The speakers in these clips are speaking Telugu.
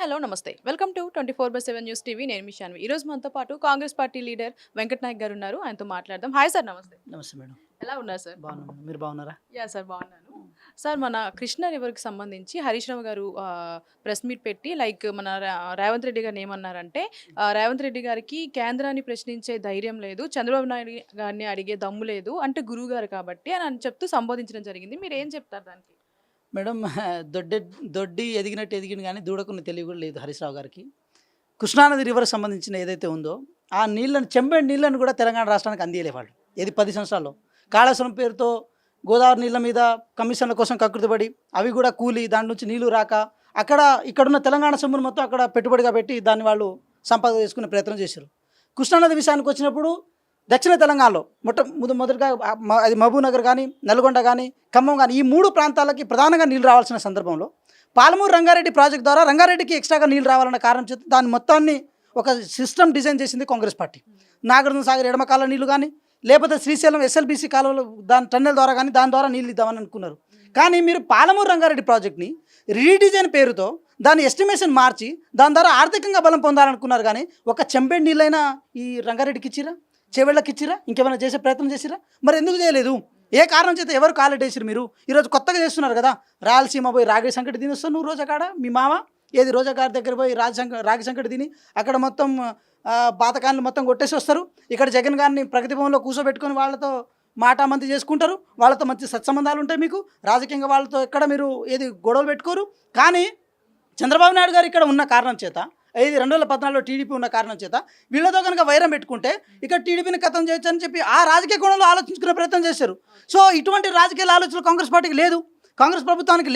హలో నమస్తే వెల్కమ్ టు 24/7 న్యూస్ టీవీ నేను మీ శాన్వి. ఈ రోజు మనతో పాటు కాంగ్రెస్ పార్టీ లీడర్ వెంకట్ నాయక్ గారు ఉన్నారు. ఆయనతో మాట్లాడదాం. హాయ్ సార్, నమస్తే. నమస్తే మేడం. ఎలా ఉన్నారు సార్? బాగున్నాను. మీరు బాగున్నారా? యా సార్, బాగున్నాను. సార్, మన కృష్ణా రివర్కి సంబంధించి హరీష్ రావు గారు ప్రెస్ మీట్ పెట్టి మన రేవంత్ రెడ్డి గారిని ఏమన్నారంటే, రేవంత్ రెడ్డి గారికి కేంద్రాన్ని ప్రశ్నించే ధైర్యం లేదు, చంద్రబాబు నాయుడు గారిని అడిగే దమ్ము లేదు అంటే గురువు గారు కాబట్టి అని చెప్తూ సంబోధించడం జరిగింది. మీరు ఏం చెప్తారు దానికి? మేడం, దొడ్డి ఎదిగినట్టు ఎదిగింది కానీ దూడకున్న తెలివి కూడా లేదు హరీష్ రావు గారికి. కృష్ణానది రివర్ సంబంధించిన ఏదైతే ఉందో ఆ నీళ్ళను, చెంబేడు నీళ్ళను కూడా తెలంగాణ రాష్ట్రానికి అందియలే వాళ్ళు. ఏది 10 సంవత్సరాల్లో కాళేశ్వరం పేరుతో గోదావరి నీళ్ళ మీద కమిషన్ల కోసం కకృతిపడి అవి కూడా కూలి దాని నుంచి నీళ్లు రాక ఇక్కడున్న తెలంగాణ సొమ్మును మొత్తం అక్కడ పెట్టుబడిగా పెట్టి దాన్ని వాళ్ళు సంపాదన చేసుకునే ప్రయత్నం చేశారు. కృష్ణానది విషయానికి వచ్చినప్పుడు దక్షిణ తెలంగాణలో మొదటగా అది మహబూబ్నగర్ కానీ, నల్గొండ కానీ, ఖమ్మం కానీ, ఈ 3 ప్రాంతాలకి ప్రధానంగా నీళ్ళు రావాల్సిన సందర్భంలో పాలమూరు రంగారెడ్డి ప్రాజెక్ట్ ద్వారా రంగారెడ్డికి ఎక్స్ట్రాగా నీళ్ళు రావాలన్న కారణం చేత దాని మొత్తాన్ని ఒక సిస్టమ్ డిజైన్ చేసింది కాంగ్రెస్ పార్టీ. నాగార్జున సాగర్ ఎడమకాల నీళ్లు కానీ, లేకపోతే శ్రీశైలం ఎస్ఎల్బీసీ కాలువలు దాని టన్నెల్ ద్వారా కానీ దాని ద్వారా నీళ్ళు ఇద్దామని అనుకున్నారు. కానీ మీరు పాలమూరు రంగారెడ్డి ప్రాజెక్ట్ని రీడిజైన్ పేరుతో దాని ఎస్టిమేషన్ మార్చి దాని ద్వారా ఆర్థికంగా బలం పొందాలనుకున్నారు. కానీ ఒక చెంబేడు నీళ్ళైనా ఈ రంగారెడ్డికి ఇచ్చిరా, చేవేళ్ళకి ఇచ్చిరా, ఇంకేమైనా చేసే ప్రయత్నం చేసిరా? మరి ఎందుకు చేయలేదు? ఏ కారణం చేత ఎవరు కాలెట్టేసారు? మీరు ఈరోజు కొత్తగా చేస్తున్నారు కదా, రాయలసీమ పోయి రాగి సంకటి తినేస్తావు నువ్వు రోజు అక్కడ. మీ మామ ఏది రోజా గారి దగ్గర పోయి రాగి సంకటి తిని అక్కడ మొత్తం పాతకాలను మొత్తం కొట్టేసి వస్తారు. ఇక్కడ జగన్ గారిని ప్రగతి భవన్లో కూర్చోబెట్టుకొని వాళ్ళతో మాటామంతి చేసుకుంటారు. వాళ్ళతో మంచి సత్సంబంధాలు ఉంటాయి మీకు. రాజకీయంగా వాళ్ళతో ఎక్కడ మీరు ఏది గొడవలు పెట్టుకోరు. కానీ చంద్రబాబు నాయుడు గారు ఇక్కడ ఉన్న కారణం చేత, 2014లో టీడీపీ ఉన్న కారణం చేత వీళ్ళతో కనుక వైరం పెట్టుకుంటే ఇక్కడ టీడీపీని ఖతం చేయొచ్చు అని చెప్పి ఆ రాజకీయ కోణంలో ఆలోచించుకునే ప్రయత్నం చేశారు. సో ఇటువంటి రాజకీయ ఆలోచనలు కాంగ్రెస్ పార్టీకి లేదు, కాంగ్రెస్ ప్రభుత్వానికి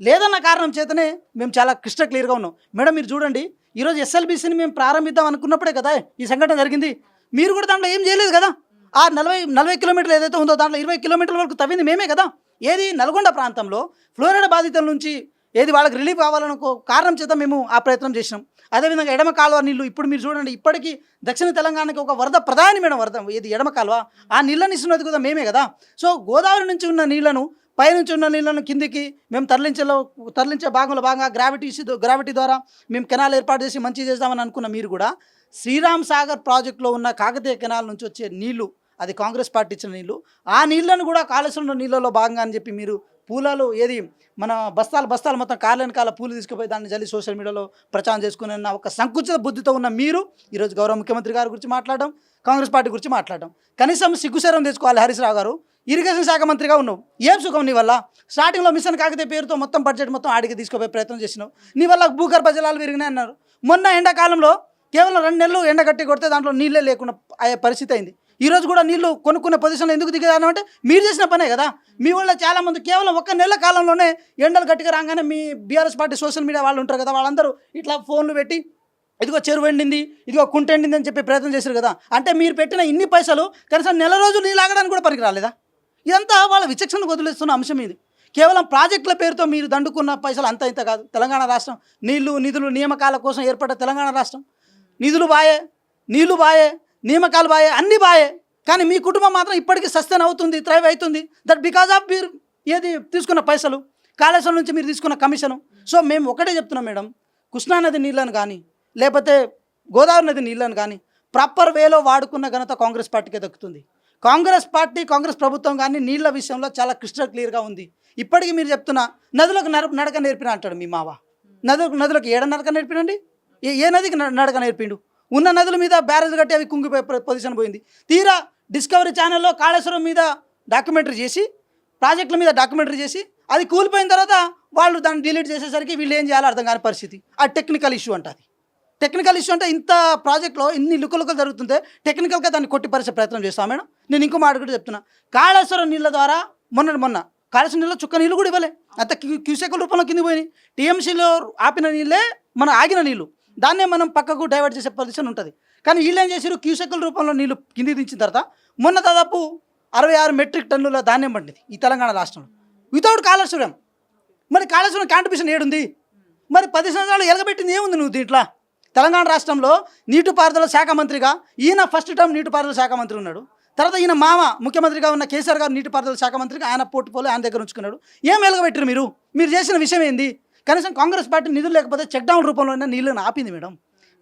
లేదన్న కారణం చేతనే మేము చాలా క్లియర్గా ఉన్నాం. మేడం, మీరు చూడండి, ఈరోజు ఎస్ఎల్బీసీని మేము ప్రారంభిద్దాం అనుకున్నప్పుడే కదా ఈ సంఘటన జరిగింది. మీరు కూడా దాంట్లో ఏం చేయలేదు కదా. ఆ 40 కిలోమీటర్లు ఏదైతే ఉందో దాంట్లో 20 కిలోమీటర్ల వరకు తవ్వింది మేమే కదా. ఏది నల్గొండ ప్రాంతంలో ఫ్లోరైడ్ బాధితుల నుంచి ఏది వాళ్ళకి రిలీఫ్ కావాలన్న కారణం చేత మేము ఆ ప్రయత్నం చేసినాం. అదేవిధంగా ఎడమ కాలువ నీళ్ళు ఇప్పుడు మీరు చూడండి, ఇప్పటికీ దక్షిణ తెలంగాణకి ఒక వరద ప్రధాని మేడం, వరద ఏది ఎడమ కాలువ, ఆ నీళ్ళని ఇస్తున్నది కూడా మేమే కదా. సో గోదావరి నుంచి ఉన్న నీళ్లను, పైనుంచి ఉన్న నీళ్లను కిందికి మేము తరలించే భాగంలో భాగంగా గ్రావిటీ ద్వారా మేము కెనాల్ ఏర్పాటు చేసి మంచి చేద్దామని అనుకున్న మీరు కూడా శ్రీరామ్ సాగర్ ప్రాజెక్టులో ఉన్న కాకతీయ కెనాల్ నుంచి వచ్చే నీళ్లు, అది కాంగ్రెస్ పార్టీ ఇచ్చిన నీళ్లు, ఆ నీళ్లను కూడా కాళేశ్వరం నీళ్ళలో భాగంగా అని చెప్పి మీరు పూలలో ఏది మన బస్తాలు మొత్తం కాళ్ళ పూలు తీసుకుపోయి దాన్ని జల్లి సోషల్ మీడియాలో ప్రచారం చేసుకునే ఒక సంకుచిత బుద్ధితో ఉన్న మీరు ఈరోజు గౌరవ ముఖ్యమంత్రి గారి గురించి మాట్లాడడం, కాంగ్రెస్ పార్టీ గురించి మాట్లాడడం, కనీసం సిగ్గుశరం తెచ్చుకోవాలి. హరీష్ రావు గారు ఇరిగేషన్ శాఖ మంత్రిగా ఉన్నావు, ఏం సుఖం నీ వల్ల? స్టార్టింగ్లో మిషన్ కాకతీయ పేరుతో మొత్తం బడ్జెట్ మొత్తం ఆడికి తీసుకుపోయే ప్రయత్నం చేసినావు. నీ వల్ల భూగర్భ జలాలు విరిగినాయి అన్నారు. మొన్న ఎండాకాలంలో కేవలం 2 నెలలు ఎండ గట్టి కొడితే దాంట్లో నీళ్ళే లేకుండా అయ్యే పరిస్థితి అయింది. ఈరోజు కూడా నీళ్లు కొనుక్కునే పొజిషన్లో ఎందుకు దిగారు అంటే మీరు చేసిన పనే కదా. మీ వాళ్ళ చాలామంది కేవలం 1 నెల కాలంలోనే ఎండలు గట్టిగా రాగానే మీ బీఆర్ఎస్ పార్టీ సోషల్ మీడియా వాళ్ళు ఉంటారు కదా, వాళ్ళందరూ ఇట్లా ఫోన్లు పెట్టి ఇదిగో చెరువు ఎండింది, ఇదిగో కుంట ఎండింది అని చెప్పి ప్రయత్నం చేశారు కదా. అంటే మీరు పెట్టిన ఇన్ని పైసలు కనీసం నెల రోజులు నీళ్ళు ఆగడానికి కూడా పనికి రాలేదా? ఇదంతా వాళ్ళ విచక్షణకు వదిలేస్తున్న అంశం ఇది. కేవలం ప్రాజెక్టుల పేరుతో మీరు దండుకున్న పైసలు అంత ఇంత కాదు. తెలంగాణ రాష్ట్రం నిధులు నియామకాల కోసం ఏర్పడ్డ తెలంగాణ రాష్ట్రం. నిధులు బాయే, నీళ్లు బాయే, నియామకాలు బాయే, అన్నీ బాయే. కానీ మీ కుటుంబం మాత్రం ఇప్పటికీ సస్టైన్ అవుతుంది, థ్రైవ్ అవుతుంది. దట్ బికాజ్ ఆఫ్ మీరు ఏది తీసుకున్న పైసలు, కాళేశ్వరం నుంచి మీరు తీసుకున్న కమిషను. సో మేము ఒకటే చెప్తున్నాం మేడం, కృష్ణానది నీళ్ళను కానీ లేకపోతే గోదావరి నది నీళ్ళను కానీ ప్రాపర్ వేలో వాడుకున్న ఘనత కాంగ్రెస్ పార్టీకే దక్కుతుంది. కాంగ్రెస్ పార్టీ, కాంగ్రెస్ ప్రభుత్వం కానీ నీళ్ళ విషయంలో చాలా క్లియర్గా ఉంది. ఇప్పటికీ మీరు చెప్తున్న నదులకు నడక నేర్పిన అంటాడు మీ మావ. నదులకు ఏడ నడక నేర్పినండి? ఏ నదికి నడక నేర్పిండు? ఉన్న నదుల మీద బ్యారేజ్ కట్టి అవి కుంగిపోయే పొజిషన్ పోయింది. తీరా డిస్కవరీ ఛానల్లో కాళేశ్వరం మీద డాక్యుమెంటరీ చేసి, ప్రాజెక్టుల మీద డాక్యుమెంటరీ చేసి అది కూలిపోయిన తర్వాత వాళ్ళు దాన్ని డిలీట్ చేసేసరికి వీళ్ళు ఏం చేయాలో అర్థం కాని పరిస్థితి. ఆ టెక్నికల్ ఇష్యూ అంట. అది టెక్నికల్ ఇష్యూ అంటే ఇంత ప్రాజెక్టులో ఇన్ని లుకలుకలు జరుగుతుంటే టెక్నికల్గా దాన్ని కొట్టిపరిచే ప్రయత్నం చేస్తాం మేడం. నేను ఇంకో మాట కూడా చెప్తున్నా, కాళేశ్వరం నీళ్ళ ద్వారా మొన్న కాళేశ్వరం నీళ్ళలో చుక్క నీళ్ళు కూడా ఇవ్వలే, అంత క్యూసెక్కుల రూపంలో కింద పోయినాయి. టీఎంసీలో ఆపిన నీళ్ళే మన ఆగిన నీళ్ళు, దాన్నే మనం పక్కకు డైవర్ట్ చేసే పొజిషన్ ఉంటుంది. కానీ వీళ్ళు ఏం చేశారు, క్యూసెక్కుల రూపంలో నీళ్ళు కింది దించిన తర్వాత మొన్న దాదాపు 66 మెట్రిక్ టన్నుల ధాన్యం పండింది ఈ తెలంగాణ రాష్ట్రంలో వితౌట్ కాళేశ్వరం. మరి కాళేశ్వరం కాంట్రిబ్యూషన్ ఏడుంది? మరి 10 సంవత్సరాలు ఎలగబెట్టింది ఏముంది నువ్వు దీంట్లో? తెలంగాణ రాష్ట్రంలో నీటిపారుదల శాఖ మంత్రిగా ఈయన ఫస్ట్ టర్మ్ నీటిపారుదల శాఖ మంత్రి ఉన్నాడు. తర్వాత ఈయన మామ ముఖ్యమంత్రిగా ఉన్న కేసీఆర్ గారు నీటిపారుదల శాఖ మంత్రిగా ఆయన పోర్ట్ఫోలియో ఆయన దగ్గర ఉంచుకున్నాడు. ఏం ఎలగబెట్టారు మీరు చేసిన విషయం ఏంది? కనీసం కాంగ్రెస్ పార్టీ నిధులు లేకపోతే చెక్ డౌన్ రూపంలోనే నీళ్ళని ఆపింది మేడం.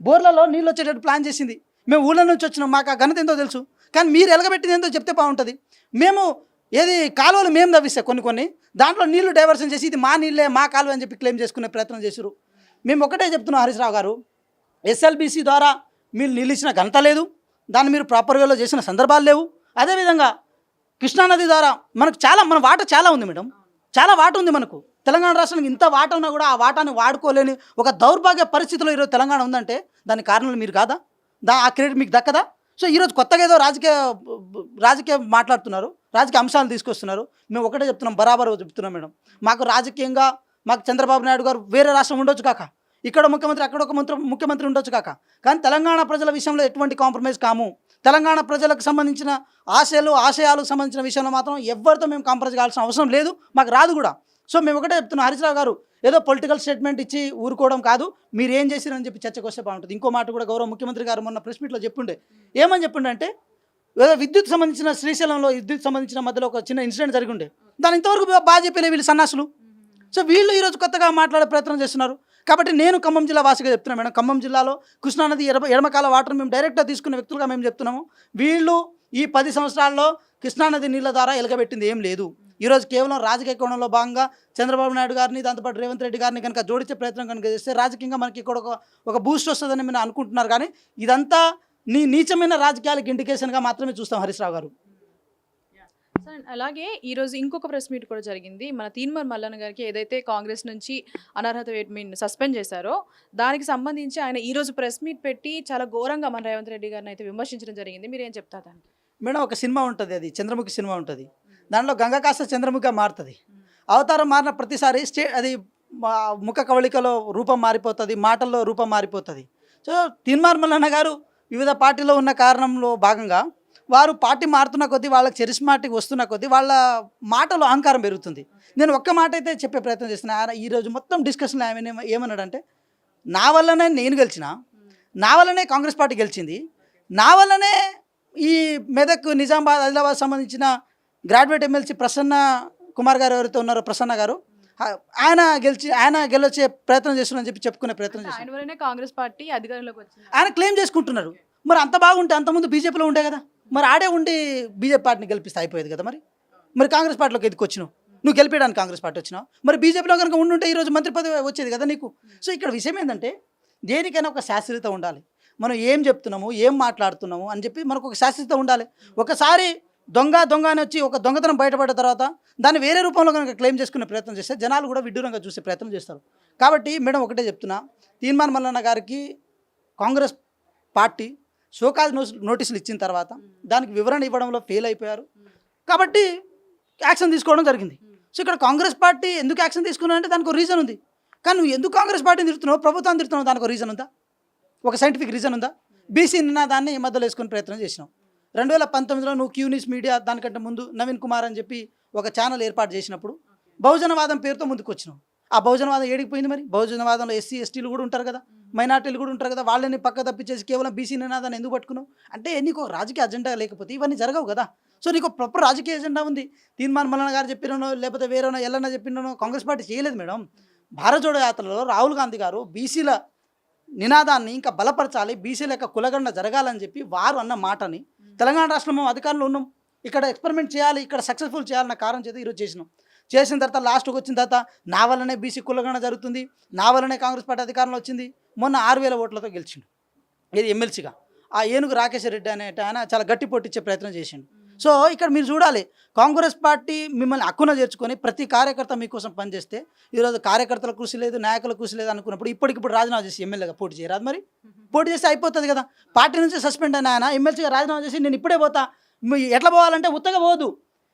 బోర్లలో నీళ్ళు వచ్చేటట్టు ప్లాన్ చేసింది. మేము ఊళ్ళ నుంచి వచ్చినాం, మాకు ఆ ఘనత ఎంతో తెలుసు. కానీ మీరు ఎలగబెట్టింది ఏంటో చెప్తే బాగుంటుంది. మేము ఏది కాలువలు మేము తవ్విస్తే కొన్ని దాంట్లో నీళ్లు డైవర్షన్ చేసి ఇది మా నీళ్ళే మా కాలువ అని చెప్పి క్లెయిమ్ చేసుకునే ప్రయత్నం చేశారు. మేము ఒకటే చెప్తున్నాం హరీష్ రావు గారు, ఎస్ఎల్బీసీ ద్వారా మీరు నీళ్ళు ఇచ్చిన ఘనత లేదు, దాన్ని మీరు ప్రాపర్ వేలో చేసిన సందర్భాలు లేవు. అదేవిధంగా కృష్ణానది ద్వారా మనకు మన వాటా చాలా ఉంది మేడం, చాలా వాట ఉంది మనకు. తెలంగాణ రాష్ట్రానికి ఇంత వాట ఉన్నా కూడా ఆ వాటాన్ని వాడుకోలేని ఒక దౌర్భాగ్య పరిస్థితిలో ఈరోజు తెలంగాణ ఉందంటే దానికి కారణాలు మీరు కాదా? ఆ క్రెడిట్ మీకు దక్కదా? సో ఈరోజు కొత్తగా ఏదో రాజకీయ మాట్లాడుతున్నారు, రాజకీయ అంశాలు తీసుకొస్తున్నారు. మేము ఒకటే చెప్తున్నాం, బరాబర్ చెప్తున్నాం మేడం. మాకు రాజకీయంగా మాకు చంద్రబాబు నాయుడు గారు వేరే రాష్ట్రం ఉండొచ్చు కాక, ఇక్కడ ముఖ్యమంత్రి అక్కడ ఒక ముఖ్యమంత్రి ఉండొచ్చు కాక, కానీ తెలంగాణ ప్రజల విషయంలో ఎటువంటి కాంప్రమైజ్ కాము. తెలంగాణ ప్రజలకు సంబంధించిన ఆశయాలకు సంబంధించిన విషయంలో మాత్రం ఎవరితో మేము కాంప్రమైజ్ కావాల్సిన అవసరం లేదు, మాకు రాదు కూడా. సో మేము ఒకటే చెప్తున్నాం, హరీష్ రావు గారు ఏదో పొలిటికల్ స్టేట్మెంట్ ఇచ్చి ఊరుకోవడం కాదు, మీరు ఏం చేసిరని చెప్పి చర్చకు వస్తే బాగుంటుంది. ఇంకో మాట కూడా గౌరవ ముఖ్యమంత్రి గారు మొన్న ప్రెస్ మీట్లో చెప్పుండే, ఏమని చెప్పుండే అంటే ఏదో విద్యుత్ సంబంధించిన శ్రీశైలంలో విద్యుత్ సంబంధించిన మధ్యలో ఒక చిన్న ఇన్సిడెంట్ జరిగి ఉండే, దాని ఇంతవరకు బాగా చెప్పలే వీళ్ళు సన్నాసులు. సో వీళ్ళు ఈరోజు కొత్తగా మాట్లాడే ప్రయత్నం చేస్తున్నారు. కాబట్టి నేను ఖమ్మం జిల్లా వాసిగా చెప్తున్నాను మేడం, ఖమ్మం జిల్లాలో కృష్ణానది ఎడమకాల వాటర్ మేము డైరెక్ట్గా తీసుకునే వ్యక్తులుగా మేము చెప్తున్నాము. వీళ్ళు ఈ 10 సంవత్సరాల్లో కృష్ణానది నీళ్ళ ద్వారా ఎలగబెట్టింది ఏం లేదు. ఈరోజు కేవలం రాజకీయ కోణంలో భాగంగా చంద్రబాబు నాయుడు గారిని దాంతోపాటు రేవంత్ రెడ్డి గారిని కనుక జోడించే ప్రయత్నం కనుక చేస్తే రాజకీయంగా మనకి ఇక్కడ ఒక బూస్ట్ వస్తుందని మీరు అనుకుంటున్నారు. కానీ ఇదంతా నీచమైన రాజకీయాలకు ఇండికేషన్గా మాత్రమే చూస్తాం హరీష్ రావు గారు. సార్ అలాగే ఈరోజు ఇంకొక ప్రెస్ మీట్ కూడా జరిగింది. మన తీన్మార్ మల్లన్న గారికి ఏదైతే కాంగ్రెస్ నుంచి అనర్హత సస్పెండ్ చేశారో దానికి సంబంధించి ఆయన ఈరోజు ప్రెస్ మీట్ పెట్టి చాలా ఘోరంగా మన రేవంత్ రెడ్డి గారిని అయితే విమర్శించడం జరిగింది. మీరు ఏం చెప్తారు దానికి? మేడం ఒక సినిమా ఉంటుంది, అది చంద్రముఖి సినిమా ఉంటుంది. దాంట్లో గంగ కాస్త చంద్రముఖిగా మారుతుంది. అవతారం మారిన ప్రతిసారి అది ముఖ కవళికలో రూపం మారిపోతుంది, మాటల్లో రూపం మారిపోతుంది. సో తీన్మార్ మల్లన్న గారు వివిధ పార్టీలో ఉన్న కారణంలో భాగంగా వారు పార్టీ మారుతున్న కొద్దీ వాళ్ళకి చరిస్మాటిక్ వస్తున్న కొద్దీ వాళ్ళ మాటలో అహంకారం పెరుగుతుంది. నేను ఒక్క మాట అయితే చెప్పే ప్రయత్నం చేస్తున్నా. ఈరోజు మొత్తం డిస్కషన్లో ఏమన్నాడంటే నా వల్లనే నేను గెలిచిన, నా వల్లనే కాంగ్రెస్ పార్టీ గెలిచింది, నా వల్లనే ఈ మెదక్ నిజామాబాద్ ఆదిలాబాద్ సంబంధించిన గ్రాడ్యుయేట్ ఎమ్మెల్సీ ప్రసన్న కుమార్ గారు ఎవరైతే ఉన్నారో ప్రసన్న గారు ఆయన గెలొచ్చే ప్రయత్నం చేస్తున్నారని చెప్పి చెప్పుకునే ప్రయత్నం చేస్తున్నారు. కాంగ్రెస్ పార్టీ అధికారంలోకి వచ్చింది ఆయన క్లెయిమ్ చేసుకుంటున్నారు. మరి అంత బాగుంటే అంతకుముందు బీజేపీలో ఉండే కదా, మరి ఆడే ఉండి బీజేపీ పార్టీని గెలిపిస్తే అయిపోయేది కదా. మరి కాంగ్రెస్ పార్టీలోకి ఎందుకు వచ్చినావు? నువ్వు గెలిపేయడానికి కాంగ్రెస్ పార్టీ వచ్చినావు. మరి బీజేపీలో కనుక ఉండుంటే ఈరోజు మంత్రి పదవి వచ్చేది కదా నీకు. సో ఇక్కడ విషయం ఏంటంటే దేనికైనా ఒక శాస్త్రీయత ఉండాలి. మనం ఏం చెప్తున్నాము, ఏం మాట్లాడుతున్నాము అని చెప్పి మనకు ఒక శాస్త్రీయత ఉండాలి. ఒకసారి దొంగ అని వచ్చి ఒక దొంగతనం బయటపడిన తర్వాత దాన్ని వేరే రూపంలో కనుక క్లెయిమ్ చేసుకునే ప్రయత్నం చేస్తే జనాలు కూడా విడ్డూరంగా చూసే ప్రయత్నం చేస్తారు. కాబట్టి మేడం ఒకటే చెప్తున్నా, తీన్మార్ మల్లన్న గారికి కాంగ్రెస్ పార్టీ షోకాజ్ నోటీసులు ఇచ్చిన తర్వాత దానికి వివరణ ఇవ్వడంలో ఫెయిల్ అయిపోయారు. కాబట్టి యాక్షన్ తీసుకోవడం జరిగింది. సో ఇక్కడ కాంగ్రెస్ పార్టీ ఎందుకు యాక్షన్ తీసుకున్నా అంటే దానికి ఒక రీజన్ ఉంది. కానీ నువ్వు ఎందుకు కాంగ్రెస్ పార్టీని తిడుతున్నావు, ప్రభుత్వాన్ని తిడుతున్నావు, దానికి ఒక రీజన్ ఉందా? ఒక సైంటిఫిక్ రీజన్ ఉందా? బీసీ నినాదాన్ని ఈ మధ్యలో వేసుకునే ప్రయత్నం చేసినావు. 2019లో నువ్వు క్యూనిస్ మీడియా దానికంటే ముందు నవీన్ కుమార్ అని చెప్పి ఒక ఛానల్ ఏర్పాటు చేసినప్పుడు బహుజనవాదం పేరుతో ముందుకు వచ్చినావు. ఆ బహుజనవాదం ఏడికిపోయింది? మరి బహుజనవాదంలో ఎస్సీ ఎస్టీలు కూడా ఉంటారు కదా, మైనార్టీలు కూడా ఉంటారు కదా, వాళ్ళని పక్క తప్పించేసి కేవలం బీసీ నినాదాన్ని ఎందుకు పట్టుకున్నావు? అంటే నీకు రాజకీయ అజెండా లేకపోతే ఇవన్నీ జరగవు కదా. సో నీకు ప్రాపర్ రాజకీయ ఎజెండా ఉంది. తీన్మార్ మల్లన్న గారు చెప్పినో లేకపోతే వేరేనో ఎల్లన్నా చెప్పినో కాంగ్రెస్ పార్టీ చేయలేదు మేడం. భారత్ జోడో యాత్రలో రాహుల్ గాంధీ గారు బీసీల నినాదాన్ని ఇంకా బలపరచాలి, బీసీల యొక్క కులగండ జరగాలని చెప్పి వారు అన్న మాటని తెలంగాణ రాష్ట్రంలో అధికారంలో ఉన్నాం, ఇక్కడ ఎక్స్పెరిమెంట్ చేయాలి, ఇక్కడ సక్సెస్ఫుల్ చేయాలన్న కారణం చేత ఈరోజు చేసిన తర్వాత లాస్ట్కి వచ్చిన తర్వాత నా వల్లనే బీసీ కులగండ జరుగుతుంది, నా వల్లనే కాంగ్రెస్ పార్టీ అధికారంలో వచ్చింది. మొన్న 6,000 ఓట్లతో గెలిచిండు ఇది ఎమ్మెల్సీగా. ఆ ఏనుగు రాకేష్ రెడ్డి అనే ఆయన చాలా గట్టి పొట్టిచ్చే ప్రయత్నం చేసిండు. సో ఇక్కడ మీరు చూడాలి, కాంగ్రెస్ పార్టీ మిమ్మల్ని హక్కున చేర్చుకొని ప్రతి కార్యకర్త మీకోసం పనిచేస్తే ఈరోజు కార్యకర్తల కృషి లేదు, నాయకుల కృషి లేదు అనుకున్నప్పుడు ఇప్పటికిప్పుడు రాజీనామా చేసి ఎమ్మెల్యేగా పోటీ చేయరాదు. మరి పోటీ చేస్తే అయిపోతుంది కదా. పార్టీ నుంచి సస్పెండ్ అయిన ఆయన ఎమ్మెల్సీగా రాజీనామా చేసి నేను ఇప్పుడే పోతా, ఎట్లా పోవాలంటే ఉత్తగా పోదు,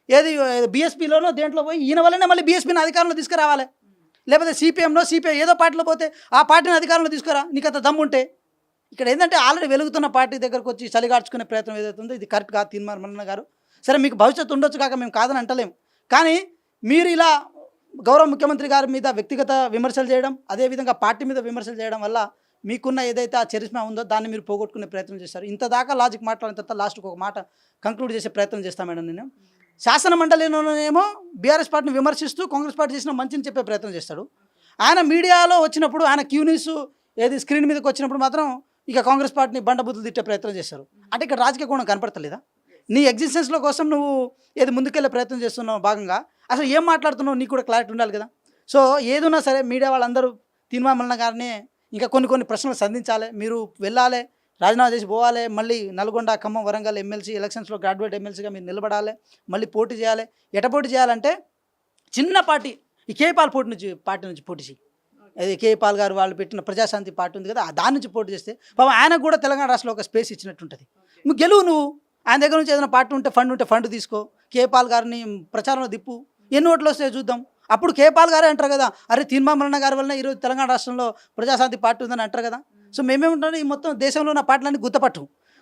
ఏది బీఎస్పీలోనో దేంట్లో పోయి ఈయన వల్లనే మళ్ళీ బీఎస్పీని అధికారంలో తీసుకురావాలి, లేకపోతే సిపిఐ ఏదో పార్టీలో పోతే ఆ పార్టీని అధికారంలో తీసుకురా నీకు అంత దమ్ముంటే. ఇక్కడ ఏంటంటే ఆల్రెడీ వెలుగుతున్న పార్టీ దగ్గరకు వచ్చి చలిగార్చుకునే ప్రయత్నం ఏదైతే ఉందో ఇది కరెక్ట్ కాదు తీన్మార్ మల్లన్న గారు. సరే మీకు భవిష్యత్తు ఉండొచ్చు కాక మేము కాదని అంటలేము, కానీ మీరు ఇలా గౌరవ ముఖ్యమంత్రి గారి మీద వ్యక్తిగత విమర్శలు చేయడం, అదేవిధంగా పార్టీ మీద విమర్శలు చేయడం వల్ల మీకున్న ఏదైతే ఆ చరిష్మా ఉందో దాన్ని మీరు పోగొట్టుకునే ప్రయత్నం చేస్తారు. ఇంత దాకా లాజిక్ మాట్లాడిన తర్వాత లాస్ట్కి ఒక మాట కంక్లూడ్ చేసే ప్రయత్నం చేస్తాను మేడం. నేను శాసన మండలిలోనేమో బీఆర్ఎస్ పార్టీని విమర్శిస్తూ కాంగ్రెస్ పార్టీ చేసిన మంచిని చెప్పే ప్రయత్నం చేస్తాడు, ఆయన మీడియాలో వచ్చినప్పుడు ఆయన క్యూ న్యూస్ ఏది స్క్రీన్ మీదకి వచ్చినప్పుడు మాత్రం ఇక కాంగ్రెస్ పార్టీని బండబుద్ధులు తిట్టే ప్రయత్నం చేశారు. అంటే ఇక్కడ రాజకీయ కోణం కనపడతలేదా? నీ ఎగ్జిస్టెన్స్లో కోసం నువ్వు ఏది ముందుకెళ్ళే ప్రయత్నం చేస్తున్నావు భాగంగా అసలు ఏం మాట్లాడుతున్నావు నీకు కూడా క్లారిటీ ఉండాలి కదా. సో ఏదున్నా సరే మీడియా వాళ్ళందరూ తీర్మామలన గారిని ఇంకా కొన్ని ప్రశ్నలు సంధించాలి, మీరు వెళ్ళాలి, రాజీనామా చేసి పోవాలి, మళ్ళీ నల్గొండ, ఖమ్మం, వరంగల్ ఎమ్మెల్సీ ఎలక్షన్స్లో గ్రాడ్యుయేట్ ఎమ్మెల్సీగా మీరు నిలబడాలి, మళ్ళీ పోటీ చేయాలి. పోటీ చేయాలంటే చిన్న పార్టీ ఈ కేపాల్ పార్టీ నుంచి పోటీ చేయి. అది కేపాల్ గారు వాళ్ళు పెట్టిన ప్రజాశాంతి పార్టీ ఉంది కదా, దాని నుంచి పోటీ చేస్తే పాపం ఆయనకు కూడా తెలంగాణ రాష్ట్రంలో ఒక స్పేస్ ఇచ్చినట్టుంటుంది. నువ్వు గెలువు, నువ్వు ఆయన దగ్గర నుంచి ఏదైనా పార్టీ ఉంటే ఫండ్ తీసుకో, కేపాల్ గారిని ప్రచారంలో దిప్పు, ఎన్ని ఓట్లు వస్తాయో చూద్దాం. అప్పుడు కేపాల్ గారే అంటారు కదా, అరే తీర్మామలన్న గారి వలన ఈరోజు తెలంగాణ రాష్ట్రంలో ప్రజాశాంతి పార్టీ ఉందని అంటారు కదా. సో మేమేమంటాం, ఈ మొత్తం దేశంలో ఉన్న పార్టీలన్నీ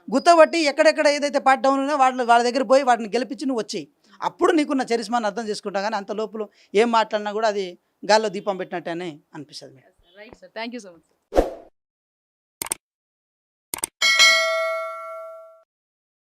గుత్తపట్టి ఎక్కడెక్కడ ఏదైతే పార్టీ డౌన్ ఉన్నాయో వాళ్ళ దగ్గర పోయి వాటిని గెలిపించి నువ్వు వచ్చేయి. అప్పుడు నీకున్న చరిస్మాన్ని అర్థం చేసుకుంటాం. కానీ అంత లోపల ఏం మాట్లాడినా కూడా అది గాల్లో దీపం పెట్టినట్టే అనిపిస్తుంది. Right sir, thank you so much.